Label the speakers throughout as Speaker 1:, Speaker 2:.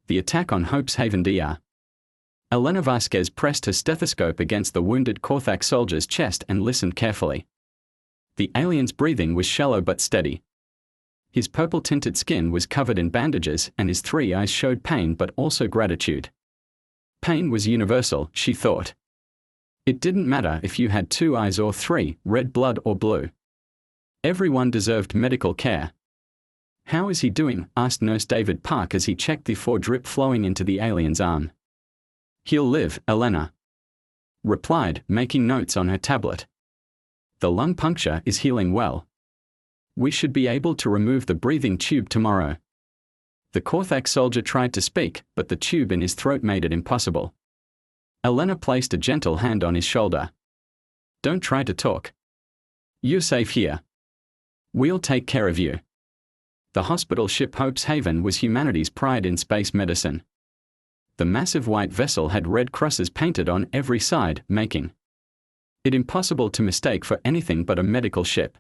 Speaker 1: The attack on Hope's Haven Dr. Elena Vasquez pressed her stethoscope against the wounded Korthak soldier's chest and listened carefully. The alien's breathing was shallow but steady. His purple-tinted skin was covered in bandages and his 3 eyes showed pain but also gratitude. Pain was universal, she thought. It didn't matter if you had 2 eyes or 3, red blood or blue. Everyone deserved medical care. "How is he doing?" asked Nurse David Park as he checked the 4 drip flowing into the alien's arm. "He'll live," Elena replied, making notes on her tablet. "The lung puncture is healing well. We should be able to remove the breathing tube tomorrow." The Korthak soldier tried to speak, but the tube in his throat made it impossible. Elena placed a gentle hand on his shoulder. "Don't try to talk. You're safe here. We'll take care of you." The hospital ship Hope's Haven was humanity's pride in space medicine. The massive white vessel had red crosses painted on every side, making it impossible to mistake for anything but a medical ship.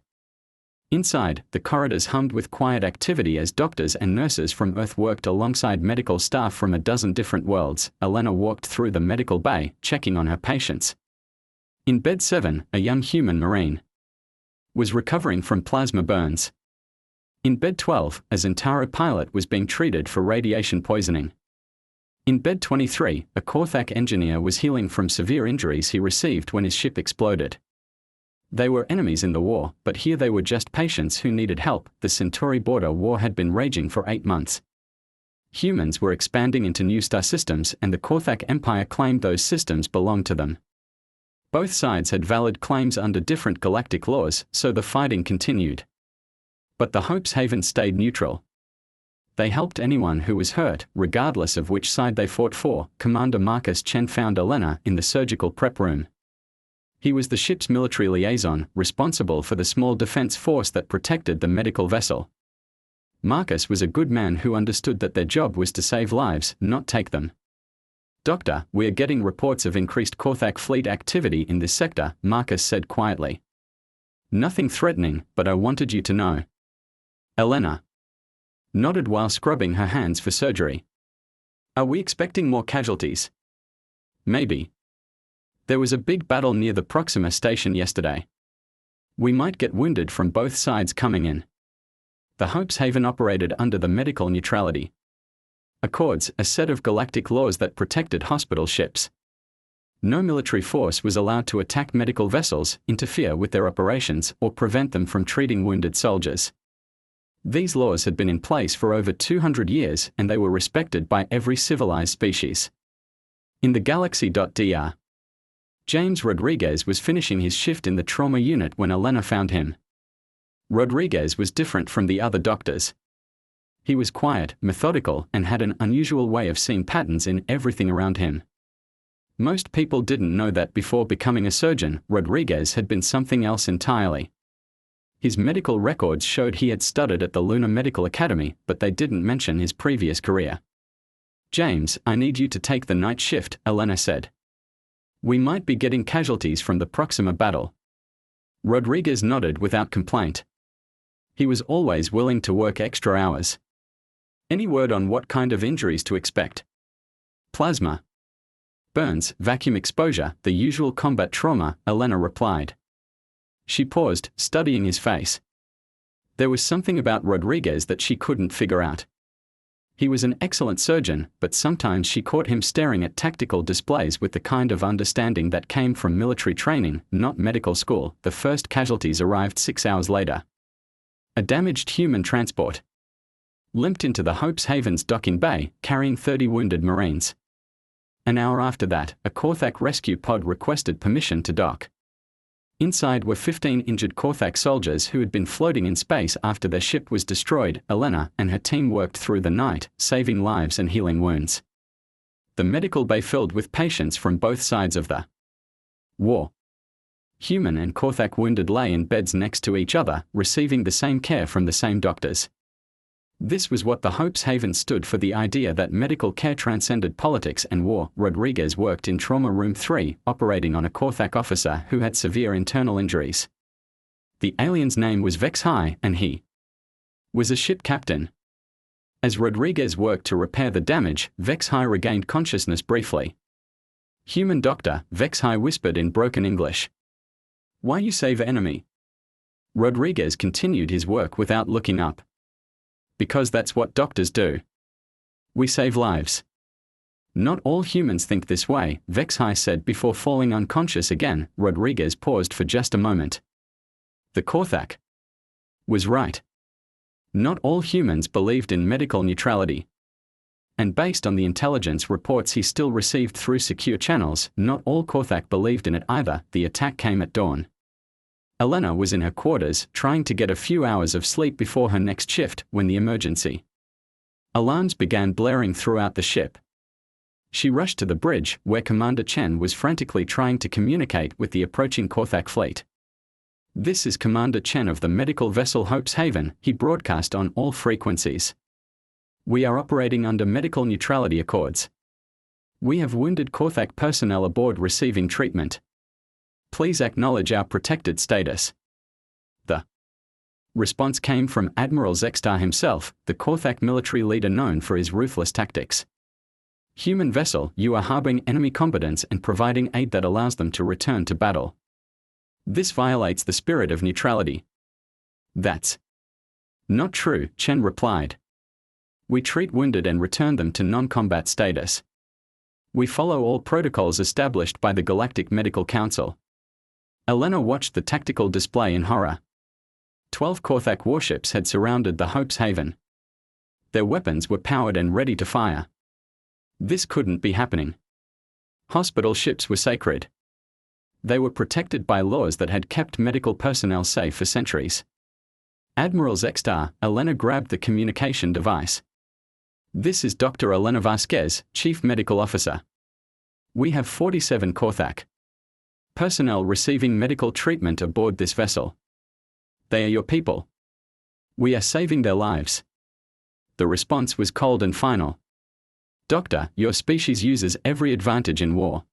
Speaker 1: Inside, the corridors hummed with quiet activity as doctors and nurses from Earth worked alongside medical staff from a dozen different worlds. Elena walked through the medical bay, checking on her patients. In bed 7, a young human marine was recovering from plasma burns. In bed 12, a Zentara pilot was being treated for radiation poisoning. In bed 23, a Korthak engineer was healing from severe injuries he received when his ship exploded. They were enemies in the war, but here they were just patients who needed help. The Centauri border war had been raging for 8 months. Humans were expanding into new star systems and the Korthak Empire claimed those systems belonged to them. Both sides had valid claims under different galactic laws, so the fighting continued. But the Hope's Haven stayed neutral. They helped anyone who was hurt, regardless of which side they fought for. Commander Marcus Chen found Elena in the surgical prep room. He was the ship's military liaison, responsible for the small defense force that protected the medical vessel. Marcus was a good man who understood that their job was to save lives, not take them. "Doctor, we are getting reports of increased Korthak fleet activity in this sector," Marcus said quietly. "Nothing threatening, but I wanted you to know." Elena nodded while scrubbing her hands for surgery. "Are we expecting more casualties?" "Maybe. There was a big battle near the Proxima station yesterday. We might get wounded from both sides coming in." The Hope's Haven operated under the medical neutrality accords, a set of galactic laws that protected hospital ships. No military force was allowed to attack medical vessels, interfere with their operations, or prevent them from treating wounded soldiers. These laws had been in place for over 200 years and they were respected by every civilized species. In the Galaxy.Dr. James Rodriguez was finishing his shift in the trauma unit when Elena found him. Rodriguez was different from the other doctors. He was quiet, methodical, and had an unusual way of seeing patterns in everything around him. Most people didn't know that before becoming a surgeon, Rodriguez had been something else entirely. His medical records showed he had studied at the Lunar Medical Academy, but they didn't mention his previous career. "James, I need you to take the night shift," Elena said. "We might be getting casualties from the Proxima battle." Rodriguez nodded without complaint. He was always willing to work extra hours. "Any word on what kind of injuries to expect?" "Plasma burns, vacuum exposure, the usual combat trauma," Elena replied. She paused, studying his face. There was something about Rodriguez that she couldn't figure out. He was an excellent surgeon, but sometimes she caught him staring at tactical displays with the kind of understanding that came from military training, not medical school. The first casualties arrived 6 hours later. A damaged human transport limped into the Hope's Haven's docking bay, carrying 30 wounded Marines. An hour after that, a Korthak rescue pod requested permission to dock. Inside were 15 injured Korthak soldiers who had been floating in space after their ship was destroyed. Elena and her team worked through the night, saving lives and healing wounds. The medical bay filled with patients from both sides of the war. Human and Korthak wounded lay in beds next to each other, receiving the same care from the same doctors. This was what the Hope's Haven stood for, the idea that medical care transcended politics and war. Rodriguez worked in Trauma Room 3, operating on a Korthak officer who had severe internal injuries. The alien's name was Vex High, and he was a ship captain. As Rodriguez worked to repair the damage, Vexhai regained consciousness briefly. "Human doctor," Vexhai whispered in broken English. "Why you save enemy?" Rodriguez continued his work without looking up. "Because that's what doctors do. We save lives." "Not all humans think this way," Vexhai said before falling unconscious again. Rodriguez paused for just a moment. The Korthak was right. Not all humans believed in medical neutrality. And based on the intelligence reports he still received through secure channels, not all Korthak believed in it either. The attack came at dawn. Elena was in her quarters, trying to get a few hours of sleep before her next shift, when the emergency alarms began blaring throughout the ship. She rushed to the bridge, where Commander Chen was frantically trying to communicate with the approaching Korthak fleet. "This is Commander Chen of the medical vessel Hope's Haven," he broadcast on all frequencies. "We are operating under medical neutrality accords. We have wounded Korthak personnel aboard receiving treatment. Please acknowledge our protected status." The response came from Admiral Zextar himself, the Korthak military leader known for his ruthless tactics. "Human vessel, you are harboring enemy combatants and providing aid that allows them to return to battle. This violates the spirit of neutrality." "That's not true," Chen replied. "We treat wounded and return them to non-combat status. We follow all protocols established by the Galactic Medical Council." Elena watched the tactical display in horror. 12 Korthak warships had surrounded the Hope's Haven. Their weapons were powered and ready to fire. This couldn't be happening. Hospital ships were sacred. They were protected by laws that had kept medical personnel safe for centuries. "Admiral Zextar," Elena grabbed the communication device. "This is Dr. Elena Vasquez, Chief Medical Officer. We have 47 Korthak personnel receiving medical treatment aboard this vessel. They are your people. We are saving their lives." The response was cold and final. "Doctor, your species uses every advantage in war.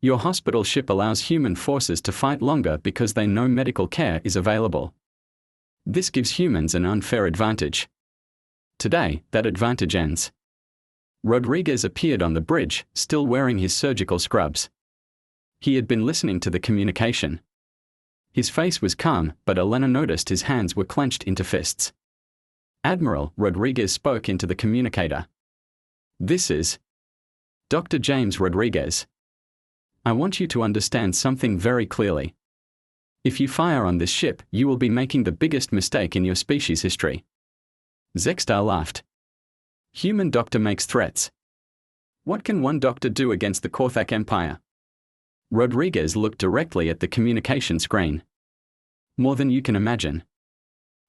Speaker 1: Your hospital ship allows human forces to fight longer because they know medical care is available. This gives humans an unfair advantage. Today, that advantage ends." Rodriguez appeared on the bridge, still wearing his surgical scrubs. He had been listening to the communication. His face was calm, but Elena noticed his hands were clenched into fists. "Admiral," Rodriguez spoke into the communicator. "This is Dr. James Rodriguez. I want you to understand something very clearly. If you fire on this ship, you will be making the biggest mistake in your species' history." Zextar laughed. "Human doctor makes threats. What can one doctor do against the Korthak Empire?" Rodriguez looked directly at the communication screen. "More than you can imagine."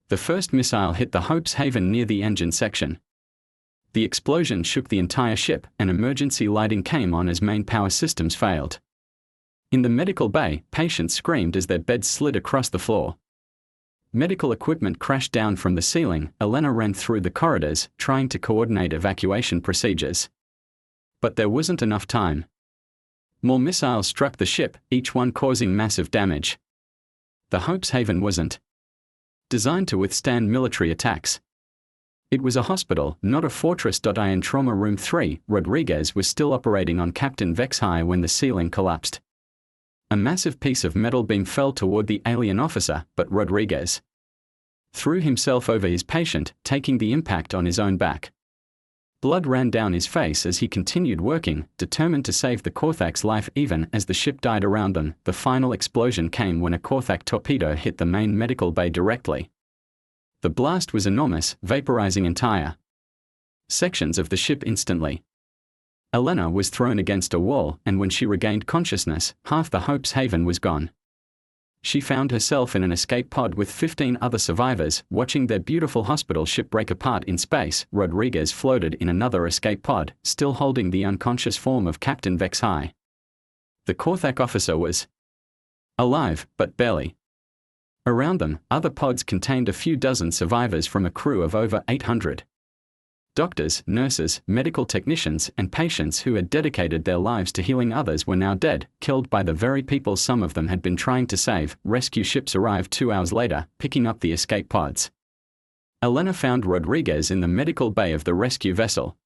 Speaker 1: The first missile hit the Hope's Haven near the engine section. The explosion shook the entire ship, and emergency lighting came on as main power systems failed. In the medical bay, patients screamed as their beds slid across the floor. Medical equipment crashed down from the ceiling. Elena ran through the corridors, trying to coordinate evacuation procedures. But there wasn't enough time. More missiles struck the ship, each one causing massive damage. The Hope's Haven wasn't designed to withstand military attacks. It was a hospital, not a fortress. In Trauma Room 3, Rodriguez was still operating on Captain Vexhai when the ceiling collapsed. A massive piece of metal beam fell toward the alien officer, but Rodriguez threw himself over his patient, taking the impact on his own back. Blood ran down his face as he continued working, determined to save the Korthak's life even as the ship died around them. The final explosion came when a Korthak torpedo hit the main medical bay directly. The blast was enormous, vaporizing entire sections of the ship instantly. Elena was thrown against a wall, and when she regained consciousness, half the Hope's Haven was gone. She found herself in an escape pod with 15 other survivors, watching their beautiful hospital ship break apart in space. Rodriguez floated in another escape pod, still holding the unconscious form of Captain Vexhai. The Korthak officer was alive, but barely. Around them, other pods contained a few dozen survivors from a crew of over 800. Doctors, nurses, medical technicians, and patients who had dedicated their lives to healing others were now dead, killed by the very people some of them had been trying to save. Rescue ships arrived 2 hours later, picking up the escape pods. Elena found Rodriguez in the medical bay of the rescue vessel.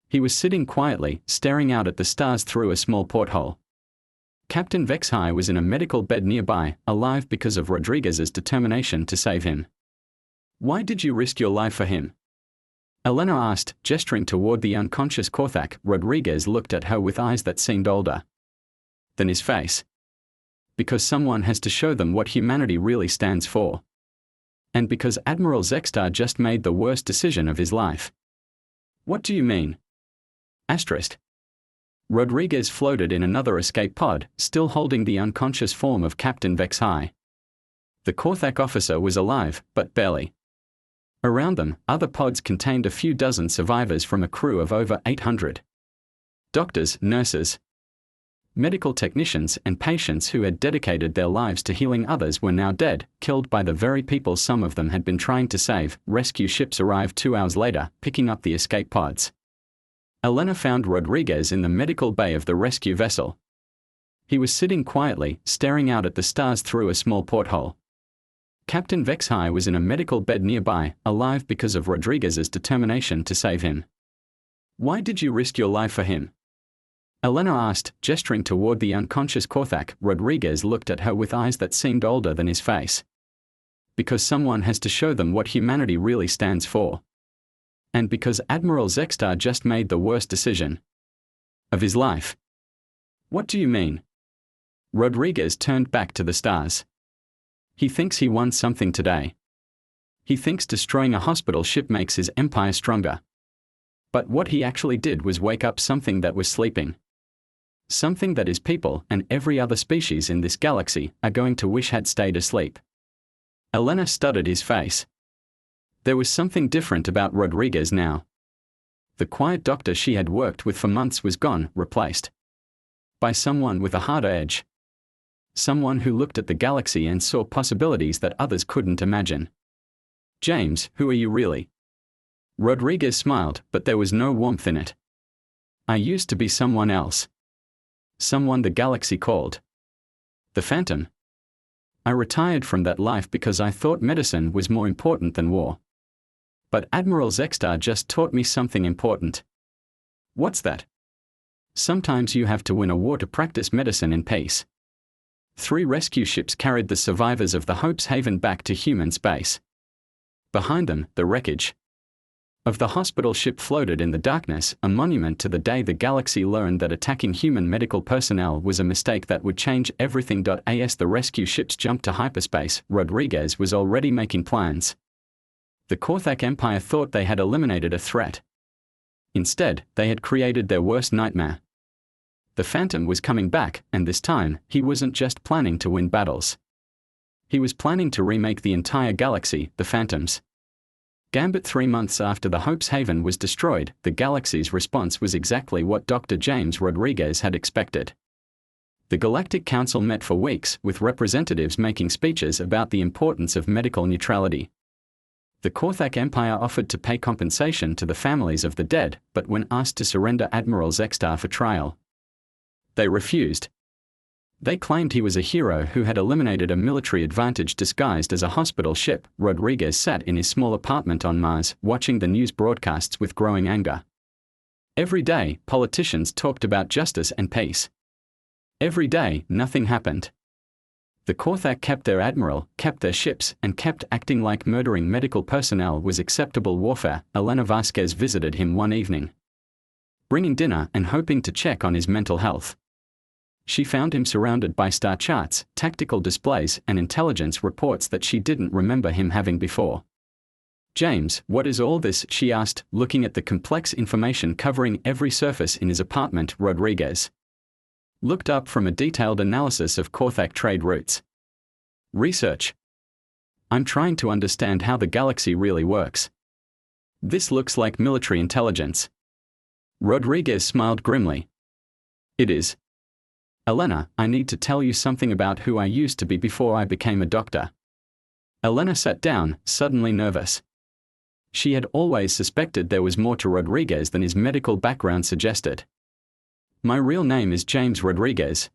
Speaker 1: He was sitting quietly, staring out at the stars through a small porthole. Captain Vexhai was in a medical bed nearby, alive because of Rodriguez's determination to save him. "Why did you risk your life for him?" Elena asked, gesturing toward the unconscious Korthak. Rodriguez looked at her with eyes that seemed older than his face. "Because someone has to show them what humanity really stands for. And because Admiral Zextar just made the worst decision of his life." "What do you mean?" Asterisk. Rodriguez floated in another escape pod, still holding the unconscious form of Captain Vexhai. The Korthak officer was alive, but barely. Around them, other pods contained a few dozen survivors from a crew of over 800. Doctors, nurses, medical technicians, and patients who had dedicated their lives to healing others were now dead, killed by the very people some of them had been trying to save. Rescue ships arrived 2 hours later, picking up the escape pods. Elena found Rodriguez in the medical bay of the rescue vessel. He was sitting quietly, staring out at the stars through a small porthole. Captain Vexhai was in a medical bed nearby, alive because of Rodriguez's determination to save him. "Why did you risk your life for him?" Elena asked, gesturing toward the unconscious Korthak. Rodriguez looked at her with eyes that seemed older than his face. "Because someone has to show them what humanity really stands for. And because Admiral Zextar just made the worst decision of his life." "What do you mean?" Rodriguez turned back to the stars. "He thinks he won something today. He thinks destroying a hospital ship makes his empire stronger. But what he actually did was wake up something that was sleeping. Something that his people and every other species in this galaxy are going to wish had stayed asleep." Elena studied his face. There was something different about Rodriguez now. The quiet doctor she had worked with for months was gone, replaced by someone with a harder edge. Someone who looked at the galaxy and saw possibilities that others couldn't imagine. "James, who are you really?" Rodriguez smiled, but there was no warmth in it. "I used to be someone else. Someone the galaxy called the Phantom. I retired from that life because I thought medicine was more important than war. But Admiral Zextar just taught me something important." "What's that?" "Sometimes you have to win a war to practice medicine in peace." 3 rescue ships carried the survivors of the Hope's Haven back to human space. Behind them, the wreckage of the hospital ship floated in the darkness, a monument to the day the galaxy learned that attacking human medical personnel was a mistake that would change everything. As the rescue ships jumped to hyperspace, Rodriguez was already making plans. The Korthak Empire thought they had eliminated a threat. Instead, they had created their worst nightmare. The Phantom was coming back, and this time, he wasn't just planning to win battles. He was planning to remake the entire galaxy, the Phantoms. Gambit 3 months after the Hope's Haven was destroyed, the galaxy's response was exactly what Dr. James Rodriguez had expected. The Galactic Council met for weeks, with representatives making speeches about the importance of medical neutrality. The Korthak Empire offered to pay compensation to the families of the dead, but when asked to surrender Admiral Zextar for trial, they refused. They claimed he was a hero who had eliminated a military advantage disguised as a hospital ship. Rodriguez sat in his small apartment on Mars, watching the news broadcasts with growing anger. Every day, politicians talked about justice and peace. Every day, nothing happened. The Korthak kept their admiral, kept their ships, and kept acting like murdering medical personnel was acceptable warfare. Elena Vasquez visited him one evening, bringing dinner and hoping to check on his mental health. She found him surrounded by star charts, tactical displays, and intelligence reports that she didn't remember him having before. "James, what is all this?" she asked, looking at the complex information covering every surface in his apartment. Rodriguez looked up from a detailed analysis of Korthak trade routes. "Research. I'm trying to understand how the galaxy really works. This looks like military intelligence." Rodriguez smiled grimly. "It is. Elena, I need to tell you something about who I used to be before I became a doctor." Elena sat down, suddenly nervous. She had always suspected there was more to Rodriguez than his medical background suggested. "My real name is James Rodriguez.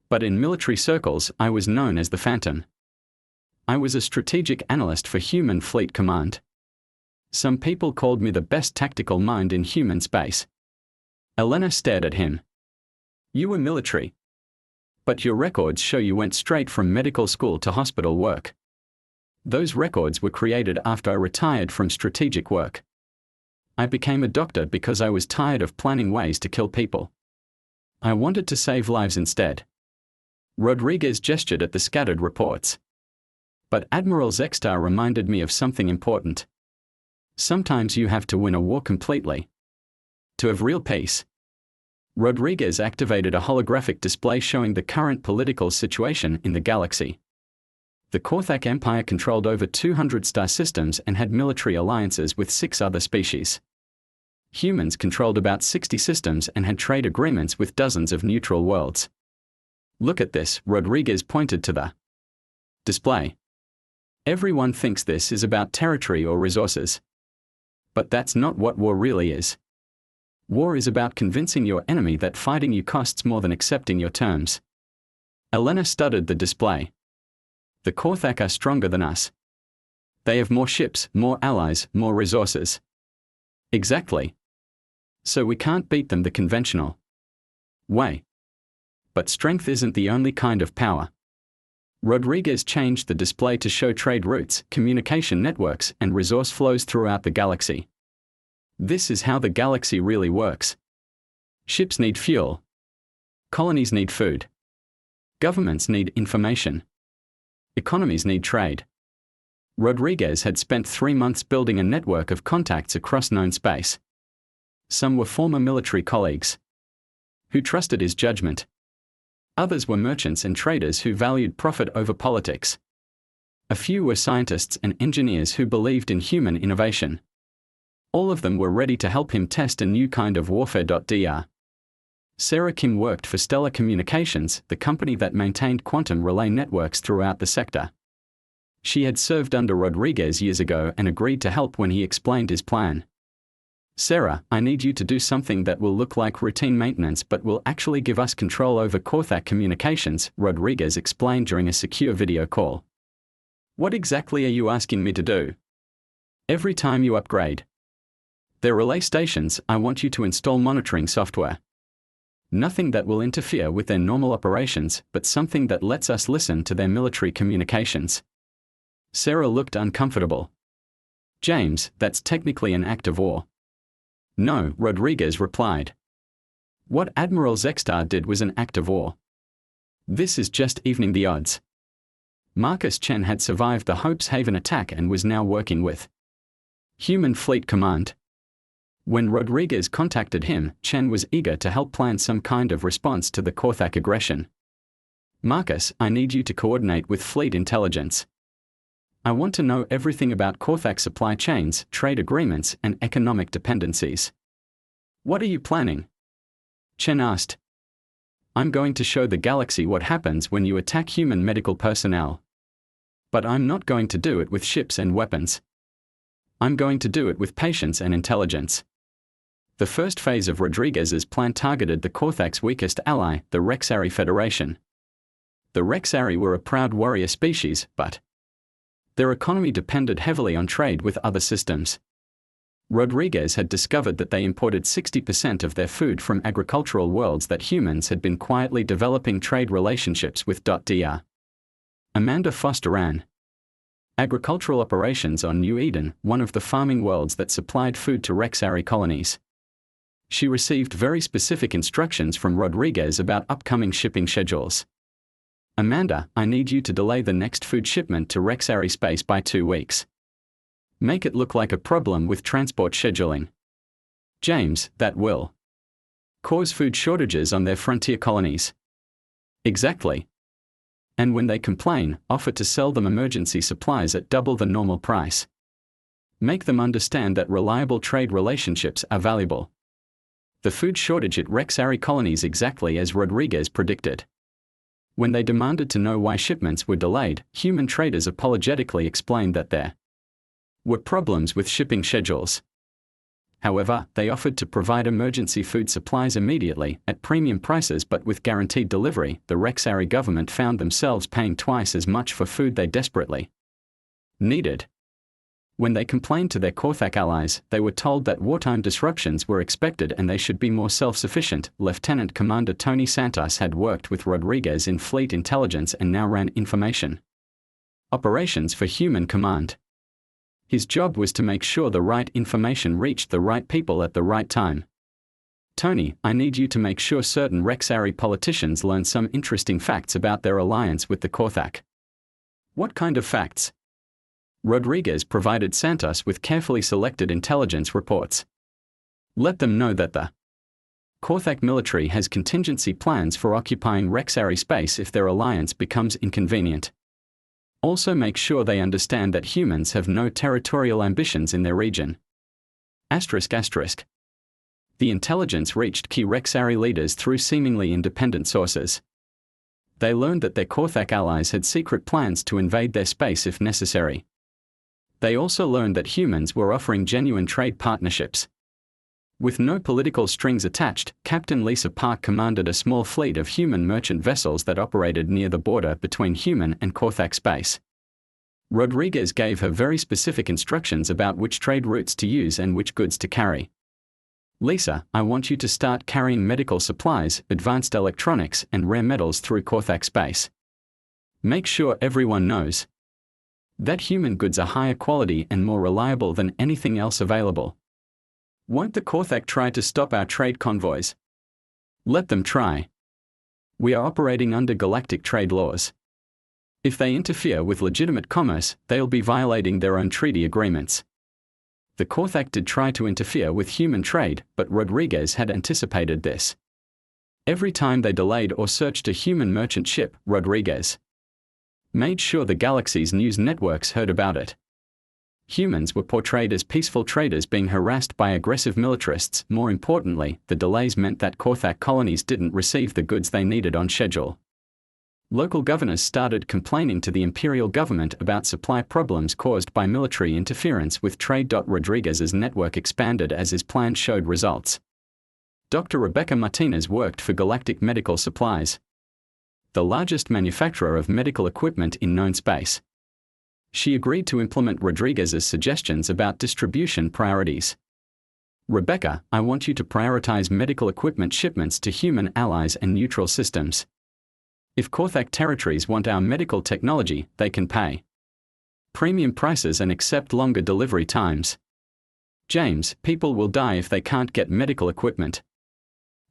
Speaker 1: But in military circles, I was known as the Phantom. I was a strategic analyst for Human Fleet Command. Some people called me the best tactical mind in human space. Elena stared at him. You were military. But your records show you went straight from medical school to hospital work. Those records were created after I retired from strategic work. I became a doctor because I was tired of planning ways to kill people. I wanted to save lives instead. Rodriguez gestured at the scattered reports. But Admiral Zextar reminded me of something important. Sometimes you have to win a war completely to have real peace. Rodriguez activated a holographic display showing the current political situation in the galaxy. The Korthak Empire controlled over 200 star systems and had military alliances with 6 other species. Humans controlled about 60 systems and had trade agreements with dozens of neutral worlds. Look at this, Rodriguez pointed to the display. Everyone thinks this is about territory or resources. But that's not what war really is. War is about convincing your enemy that fighting you costs more than accepting your terms. Elena studied the display. The Korthak are stronger than us. They have more ships, more allies, more resources. Exactly. So we can't beat them the conventional way. But strength isn't the only kind of power. Rodriguez changed the display to show trade routes, communication networks, and resource flows throughout the galaxy. This is how the galaxy really works. Ships need fuel. Colonies need food. Governments need information. Economies need trade. Rodriguez had spent 3 months building a network of contacts across known space. Some were former military colleagues who trusted his judgment. Others were merchants and traders who valued profit over politics. A few were scientists and engineers who believed in human innovation. All of them were ready to help him test a new kind of warfare. Dr. Sarah Kim worked for Stellar Communications, the company that maintained quantum relay networks throughout the sector. She had served under Rodriguez years ago and agreed to help when he explained his plan. Sarah, I need you to do something that will look like routine maintenance but will actually give us control over Korthak communications, Rodriguez explained during a secure video call. What exactly are you asking me to do? Every time you upgrade their relay stations, I want you to install monitoring software. Nothing that will interfere with their normal operations, but something that lets us listen to their military communications. Sarah looked uncomfortable. James, that's technically an act of war. No, Rodriguez replied. What Admiral Zextar did was an act of war. This is just evening the odds. Marcus Chen had survived the Hope's Haven attack and was now working with Human Fleet Command. When Rodriguez contacted him, Chen was eager to help plan some kind of response to the Korthak aggression. Marcus, I need you to coordinate with Fleet Intelligence. I want to know everything about Korthak supply chains, trade agreements, and economic dependencies. What are you planning? Chen asked. I'm going to show the galaxy what happens when you attack human medical personnel. But I'm not going to do it with ships and weapons. I'm going to do it with patience and intelligence. The first phase of Rodriguez's plan targeted the Korthak's weakest ally, the Rexari Federation. The Rexari were a proud warrior species, but their economy depended heavily on trade with other systems. Rodriguez had discovered that they imported 60% of their food from agricultural worlds that humans had been quietly developing trade relationships with. Dr. Amanda Foster ran agricultural operations on New Eden, one of the farming worlds that supplied food to Rexari colonies. She received very specific instructions from Rodriguez about upcoming shipping schedules. Amanda, I need you to delay the next food shipment to Rexari space by 2 weeks. Make it look like a problem with transport scheduling. James, that will cause food shortages on their frontier colonies. Exactly. And when they complain, offer to sell them emergency supplies at double the normal price. Make them understand that reliable trade relationships are valuable. The food shortage at Rexari colonies exactly as Rodriguez predicted. When they demanded to know why shipments were delayed, human traders apologetically explained that there were problems with shipping schedules. However, they offered to provide emergency food supplies immediately, at premium prices but with guaranteed delivery. The Rexari government found themselves paying twice as much for food they desperately Needed. When they complained to their Korthak allies, they were told that wartime disruptions were expected and they should be more self-sufficient. Lieutenant Commander Tony Santos had worked with Rodriguez in fleet intelligence and now ran information operations for Human Command. His job was to make sure the right information reached the right people at the right time. Tony, I need you to make sure certain Rexari politicians learn some interesting facts about their alliance with the Korthak. What kind of facts? Rodriguez provided Santos with carefully selected intelligence reports. Let them know that the Korthak military has contingency plans for occupying Rexari space if their alliance becomes inconvenient. Also make sure they understand that humans have no territorial ambitions in their region. ***. The intelligence reached key Rexari leaders through seemingly independent sources. They learned that their Korthak allies had secret plans to invade their space if necessary. They also learned that humans were offering genuine trade partnerships. With no political strings attached, Captain Lisa Park commanded a small fleet of human merchant vessels that operated near the border between human and Korthak space. Rodriguez gave her very specific instructions about which trade routes to use and which goods to carry. Lisa, I want you to start carrying medical supplies, advanced electronics, and rare metals through Korthak space. Make sure everyone knows that human goods are higher quality and more reliable than anything else available. Won't the Korthak try to stop our trade convoys? Let them try. We are operating under galactic trade laws. If they interfere with legitimate commerce, they'll be violating their own treaty agreements. The Korthak did try to interfere with human trade, but Rodriguez had anticipated this. Every time they delayed or searched a human merchant ship, Rodriguez made sure the Galaxies news networks heard about it. Humans were portrayed as peaceful traders being harassed by aggressive militarists. More importantly, the delays meant that Korthak colonies didn't receive the goods they needed on schedule. Local governors started complaining to the imperial government about supply problems caused by military interference with trade. Rodriguez's network expanded as his plan showed results. Dr. Rebecca Martinez worked for Galactic Medical Supplies, the largest manufacturer of medical equipment in known space. She agreed to implement Rodriguez's suggestions about distribution priorities. Rebecca, I want you to prioritize medical equipment shipments to human allies and neutral systems. If Korthak territories want our medical technology, they can pay premium prices and accept longer delivery times. James, people will die if they can't get medical equipment.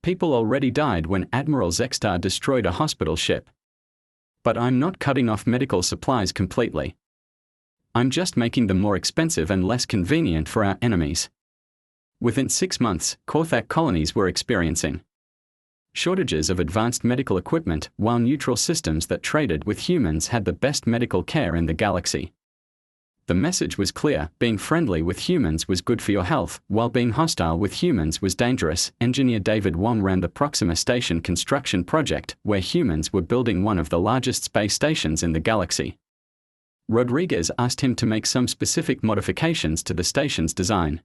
Speaker 1: People already died when Admiral Zexstar destroyed a hospital ship. But I'm not cutting off medical supplies completely. I'm just making them more expensive and less convenient for our enemies. Within 6 months, Korthak colonies were experiencing shortages of advanced medical equipment, while neutral systems that traded with humans had the best medical care in the galaxy. The message was clear: being friendly with humans was good for your health, while being hostile with humans was dangerous. Engineer David Wong ran the Proxima Station construction project, where humans were building one of the largest space stations in the galaxy. Rodriguez asked him to make some specific modifications to the station's design.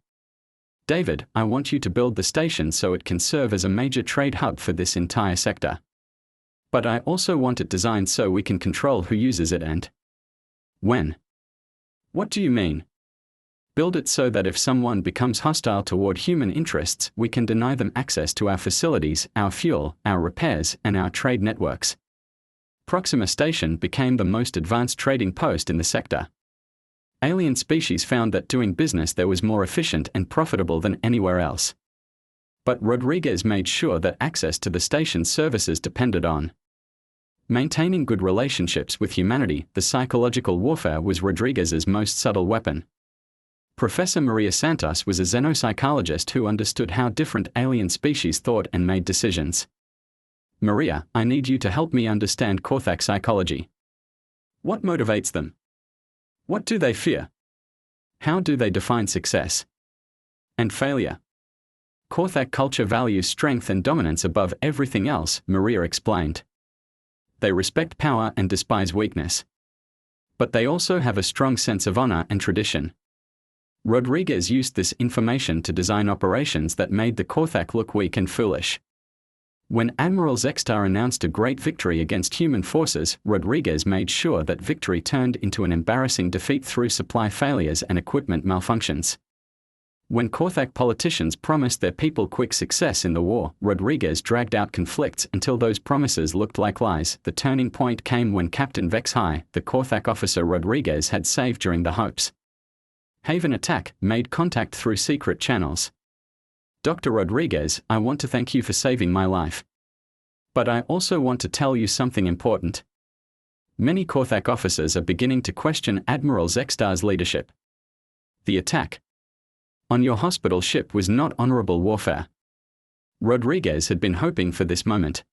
Speaker 1: David, I want you to build the station so it can serve as a major trade hub for this entire sector. But I also want it designed so we can control who uses it and when. What do you mean? Build it so that if someone becomes hostile toward human interests, we can deny them access to our facilities, our fuel, our repairs, and our trade networks. Proxima Station became the most advanced trading post in the sector. Alien species found that doing business there was more efficient and profitable than anywhere else. But Rodriguez made sure that access to the station's services depended on maintaining good relationships with humanity. The psychological warfare was Rodriguez's most subtle weapon. Professor Maria Santos was a xenopsychologist who understood how different alien species thought and made decisions. Maria, I need you to help me understand Korthak psychology. What motivates them? What do they fear? How do they define success and failure? Korthak culture values strength and dominance above everything else, Maria explained. They respect power and despise weakness. But they also have a strong sense of honor and tradition. Rodriguez used this information to design operations that made the Korthak look weak and foolish. When Admiral Zextar announced a great victory against human forces, Rodriguez made sure that victory turned into an embarrassing defeat through supply failures and equipment malfunctions. When Korthak politicians promised their people quick success in the war, Rodriguez dragged out conflicts until those promises looked like lies. The turning point came when Captain Vex-High, the Korthak officer Rodriguez had saved during the Hope's Haven attack, made contact through secret channels. Dr. Rodriguez, I want to thank you for saving my life. But I also want to tell you something important. Many Korthak officers are beginning to question Admiral Zextar's leadership. The attack on your hospital ship was not honorable warfare. Rodriguez had been hoping for this moment.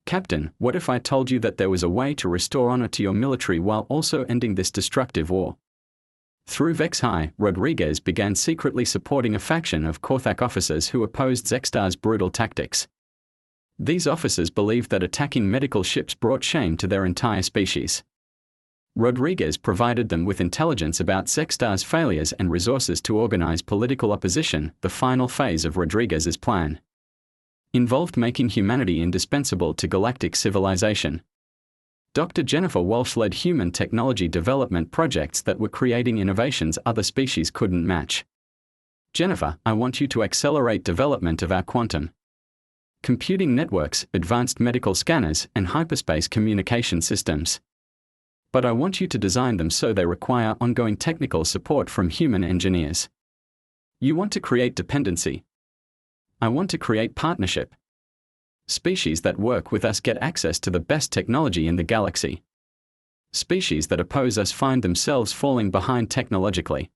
Speaker 1: Captain, what if I told you that there was a way to restore honor to your military while also ending this destructive war? Through Vex-High, Rodriguez began secretly supporting a faction of Korthak officers who opposed Zextar's brutal tactics. These officers believed that attacking medical ships brought shame to their entire species. Rodriguez provided them with intelligence about Zextar's failures and resources to organize political opposition. The final phase of Rodriguez's plan involved making humanity indispensable to galactic civilization. Dr. Jennifer Walsh led human technology development projects that were creating innovations other species couldn't match. Jennifer, I want you to accelerate development of our quantum computing networks, advanced medical scanners, and hyperspace communication systems. But I want you to design them so they require ongoing technical support from human engineers. You want to create dependency. I want to create partnership. Species that work with us get access to the best technology in the galaxy. Species that oppose us find themselves falling behind technologically.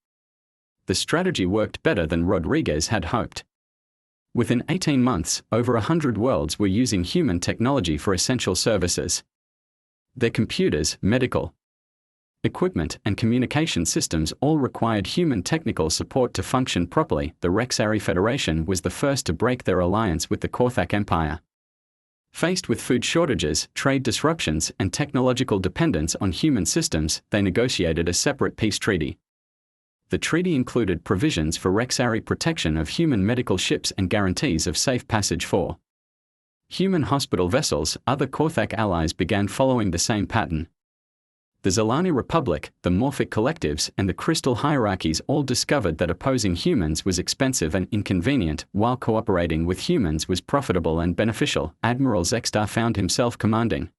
Speaker 1: The strategy worked better than Rodriguez had hoped. Within 18 months, over 100 worlds were using human technology for essential services. Their computers, medical equipment, and communication systems all required human technical support to function properly. The Rexari Federation was the first to break their alliance with the Korthak Empire. Faced with food shortages, trade disruptions, and technological dependence on human systems, they negotiated a separate peace treaty. The treaty included provisions for Rexari protection of human medical ships and guarantees of safe passage for human hospital vessels. Other Korthak allies began following the same pattern. The Zalani Republic, the Morphic Collectives, and the Crystal Hierarchies all discovered that opposing humans was expensive and inconvenient, while cooperating with humans was profitable and beneficial. Admiral Zextar found himself commanding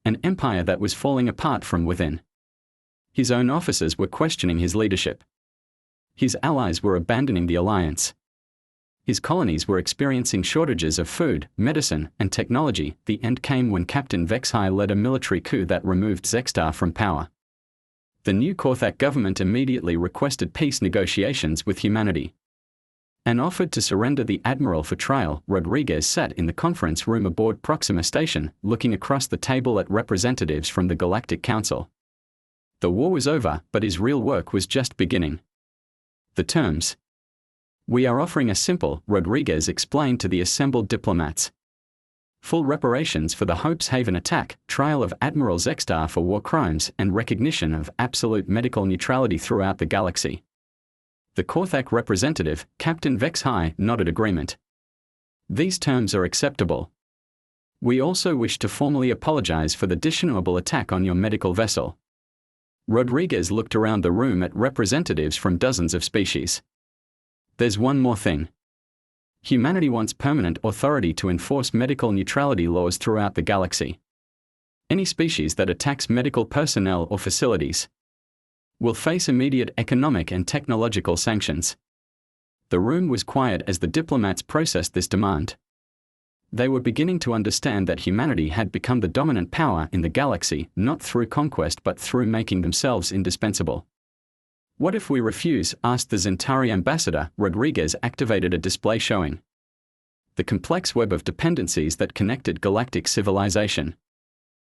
Speaker 1: an empire that was falling apart from within. His own officers were questioning his leadership. His allies were abandoning the alliance. His colonies were experiencing shortages of food, medicine, and technology. The end came when Captain Vex-High led a military coup that removed Zextar from power. The new Korthak government immediately requested peace negotiations with humanity and offered to surrender the admiral for trial. Rodriguez sat in the conference room aboard Proxima Station, looking across the table at representatives from the Galactic Council. The war was over, but his real work was just beginning. The terms we are offering are simple, Rodriguez explained to the assembled diplomats. Full reparations for the Hope's Haven attack, trial of Admiral Zextar for war crimes, and recognition of absolute medical neutrality throughout the galaxy. The Korthak representative, Captain Vex-High, nodded agreement. These terms are acceptable. We also wish to formally apologize for the dishonorable attack on your medical vessel. Rodriguez looked around the room at representatives from dozens of species. There's one more thing. Humanity wants permanent authority to enforce medical neutrality laws throughout the galaxy. Any species that attacks medical personnel or facilities will face immediate economic and technological sanctions. The room was quiet as the diplomats processed this demand. They were beginning to understand that humanity had become the dominant power in the galaxy, not through conquest but through making themselves indispensable. What if we refuse? Asked the Zentari ambassador. Rodriguez activated a display showing the complex web of dependencies that connected galactic civilization.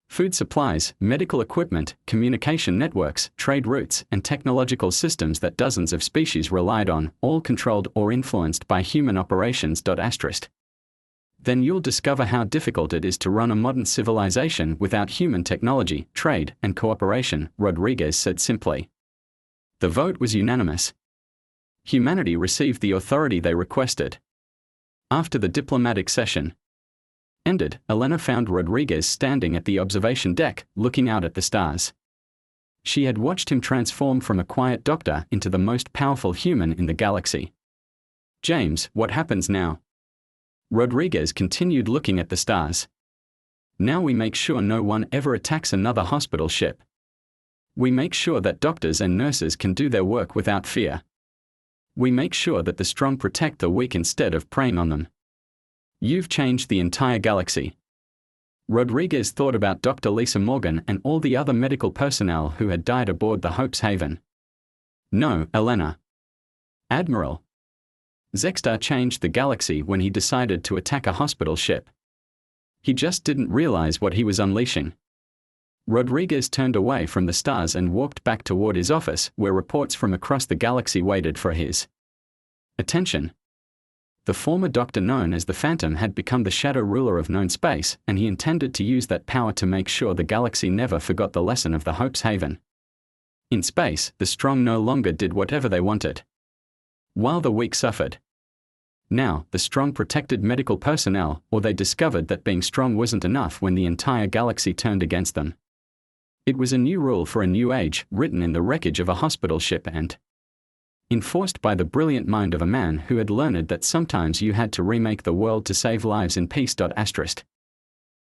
Speaker 1: Food supplies, medical equipment, communication networks, trade routes, and technological systems that dozens of species relied on, all controlled or influenced by human operations. Then you'll discover how difficult it is to run a modern civilization without human technology, trade, and cooperation, Rodriguez said simply. The vote was unanimous. Humanity received the authority they requested. After the diplomatic session, ended, Elena found Rodriguez standing at the observation deck, looking out at the stars. She had watched him transform from a quiet doctor into the most powerful human in the galaxy. "James, what happens now?" Rodriguez continued looking at the stars. "Now we make sure no one ever attacks another hospital ship. We make sure that doctors and nurses can do their work without fear. We make sure that the strong protect the weak instead of preying on them. You've changed the entire galaxy." Rodriguez thought about Dr. Lisa Morgan and all the other medical personnel who had died aboard the Hope's Haven. "No, Elena. Admiral. Zexstar changed the galaxy when he decided to attack a hospital ship. He just didn't realize what he was unleashing." Rodriguez turned away from the stars and walked back toward his office, where reports from across the galaxy waited for his attention. The former doctor known as the Phantom had become the shadow ruler of known space, and he intended to use that power to make sure the galaxy never forgot the lesson of the Hope's Haven. In space, the strong no longer did whatever they wanted, while the weak suffered. Now, the strong protected medical personnel, or they discovered that being strong wasn't enough when the entire galaxy turned against them. It was a new rule for a new age, written in the wreckage of a hospital ship and enforced by the brilliant mind of a man who had learned that sometimes you had to remake the world to save lives in peace. Asterisk.